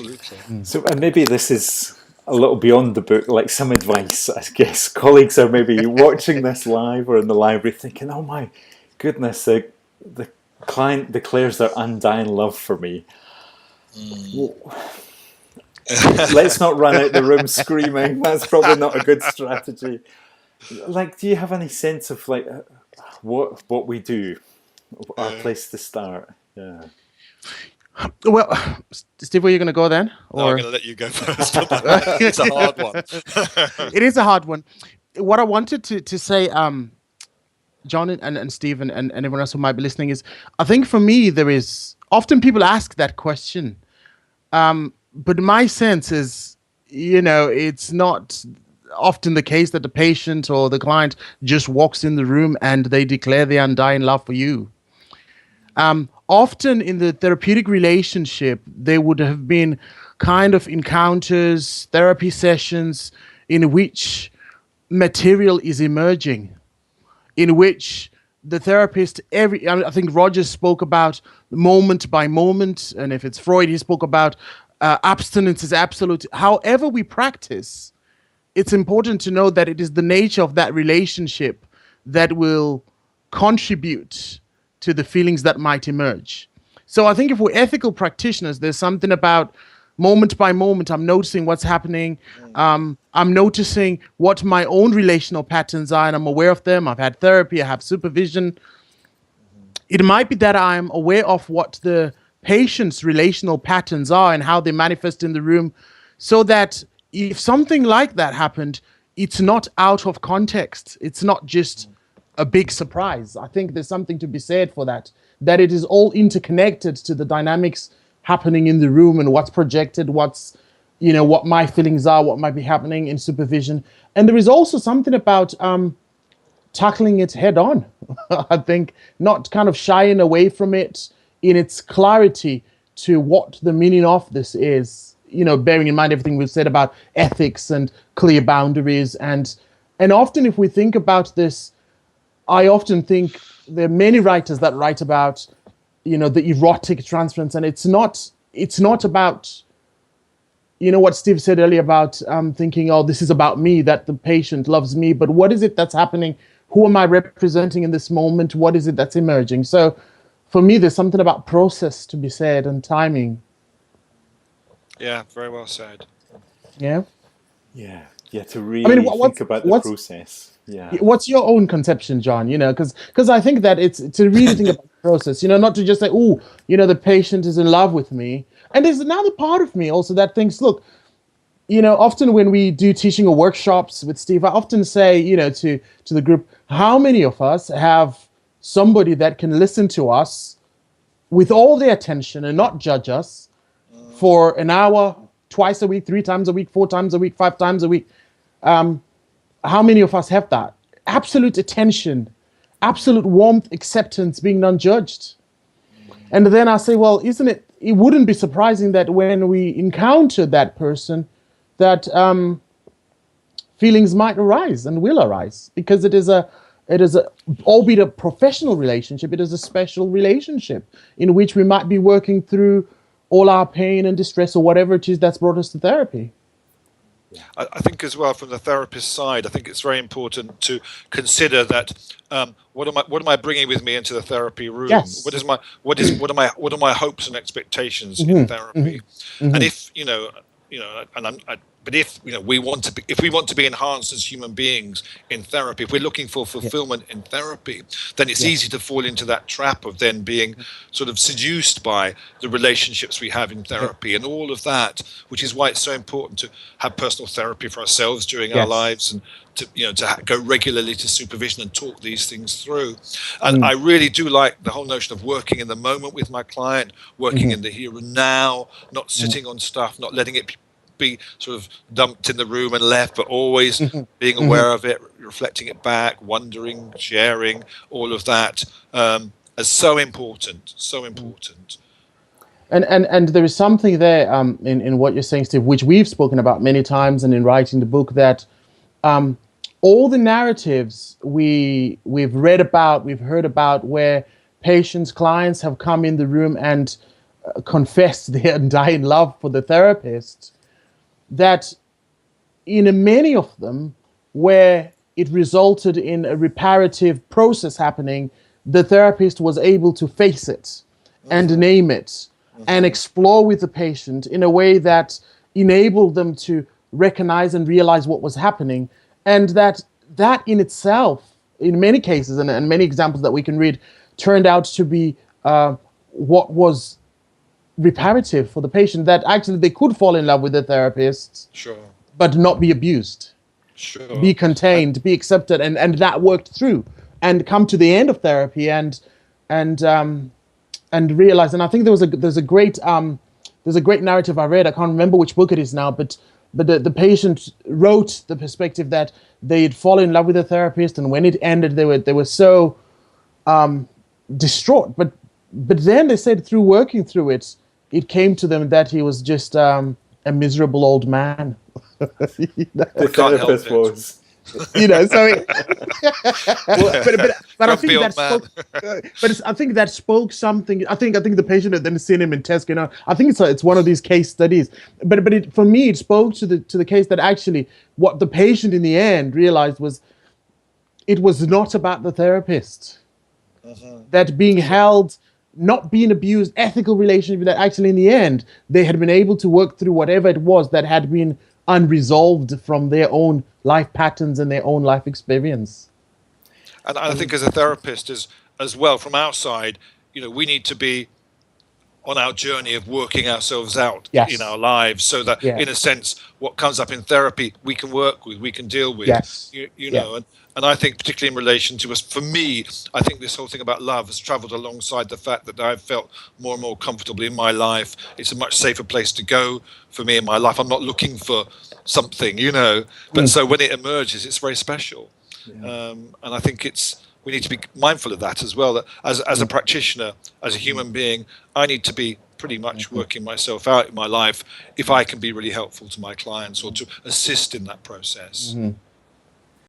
Absolutely. So and maybe this is a little beyond the book, like some advice. I guess colleagues are maybe watching this live or in the library thinking, oh my goodness, the client declares their undying love for me. Well, let's not run out the room screaming. That's probably not a good strategy. Like, do you have any sense of like what we do, our place to start? Yeah. Well, Steve, were you going to go then? Or... No, I'm going to let you go first. It's a hard one. It is a hard one. What I wanted to say, John and Steve and everyone else who might be listening is, I think for me, there is, often people ask that question. But my sense is, it's not often the case that the patient or the client just walks in the room and they declare their undying love for you. Often in the therapeutic relationship, there would have been kind of encounters, therapy sessions in which material is emerging, in which the therapist, I think Roger spoke about moment by moment, and if it's Freud, he spoke about abstinence is absolute. However we practice, it's important to know that it is the nature of that relationship that will contribute to the feelings that might emerge. So I think if we're ethical practitioners, there's something about moment by moment, I'm noticing what's happening. I'm noticing what my own relational patterns are, and I'm aware of them. I've had therapy, I have supervision. It might be that I'm aware of what the patient's relational patterns are and how they manifest in the room, so that if something like that happened, it's not out of context. It's not just a big surprise. I think there's something to be said for that it is all interconnected to the dynamics happening in the room and what's projected, what my feelings are, what might be happening in supervision. And there is also something about tackling it head on. I think not kind of shying away from it in its clarity to what the meaning of this is, bearing in mind everything we've said about ethics and clear boundaries. And often if we think about this, I often think there are many writers that write about, the erotic transference, and it's not about, what Steve said earlier about thinking, oh, this is about me, that the patient loves me, but what is it that's happening? Who am I representing in this moment? What is it that's emerging? So for me, there's something about process to be said and timing. Yeah, very well said. Yeah? Yeah, to really think about the process. Yeah. What's your own conception, John? Because I think that it's to really think about the process, not to just say, oh, the patient is in love with me. And there's another part of me also that thinks, look, often when we do teaching or workshops with Steve, I often say, to the group, how many of us have somebody that can listen to us with all their attention and not judge us for an hour, twice a week, 3 times a week, 4 times a week, 5 times a week? How many of us have that? Absolute attention, absolute warmth, acceptance, being non-judged. And then I say, well, it wouldn't be surprising that when we encounter that person, that feelings might arise and will arise, because it is albeit a professional relationship, it is a special relationship in which we might be working through all our pain and distress or whatever it is that's brought us to therapy. I think as well, from the therapist side, I think it's very important to consider that what am I bringing with me into the therapy room? Yes. What are my hopes and expectations in therapy? And if but if we want to be enhanced as human beings in therapy, if we're looking for fulfillment in therapy, then it's easy to fall into that trap of then being sort of seduced by the relationships we have in therapy and all of that, which is why it's so important to have personal therapy for ourselves during our lives, and to go regularly to supervision and talk these things through. And I really do like the whole notion of working in the moment with my client, working in the here and now, not sitting on stuff, not letting it be sort of dumped in the room and left, but always being aware of it, reflecting it back, wondering, sharing, all of that is so important. And there is something there in what you're saying, Steve, which we've spoken about many times and in writing the book, that all the narratives we've read about, we've heard about, where patients, clients have come in the room and confess their undying love for the therapist, that in many of them, where it resulted in a reparative process happening, the therapist was able to face it and name it and explore with the patient in a way that enabled them to recognize and realize what was happening. And that in itself, in many cases, and many examples that we can read, turned out to be what was reparative for the patient, that actually they could fall in love with the therapist, sure, but not be abused, sure, be contained, be accepted, and that worked through, and come to the end of therapy and realize. And I think there's a great narrative I read. I can't remember which book it is now, but the patient wrote the perspective that they'd fallen in love with the therapist, and when it ended, they were so distraught. But then they said, through working through it, it came to them that he was just a miserable old man. The therapist was. So but I think that spoke, I think that spoke something. I think the patient had then seen him in Tesco. I think it's one of these case studies. But for me, it spoke to the case that actually what the patient in the end realized was it was not about the therapist. That being held, not being abused, ethical relationship, that actually in the end they had been able to work through whatever it was that had been unresolved from their own life patterns and their own life experience. And I think as a therapist as well, from our side, we need to be on our journey of working ourselves out in our lives, so that in a sense, what comes up in therapy, we can work with, we can deal with, know. And I think particularly in relation to us, for me, I think this whole thing about love has traveled alongside the fact that I've felt more and more comfortable in my life. It's a much safer place to go for me in my life. I'm not looking for something, but so when it emerges, it's very special. And I think we need to be mindful of that as well, that as a practitioner, as a human being, I need to be pretty much working myself out in my life if I can be really helpful to my clients or to assist in that process.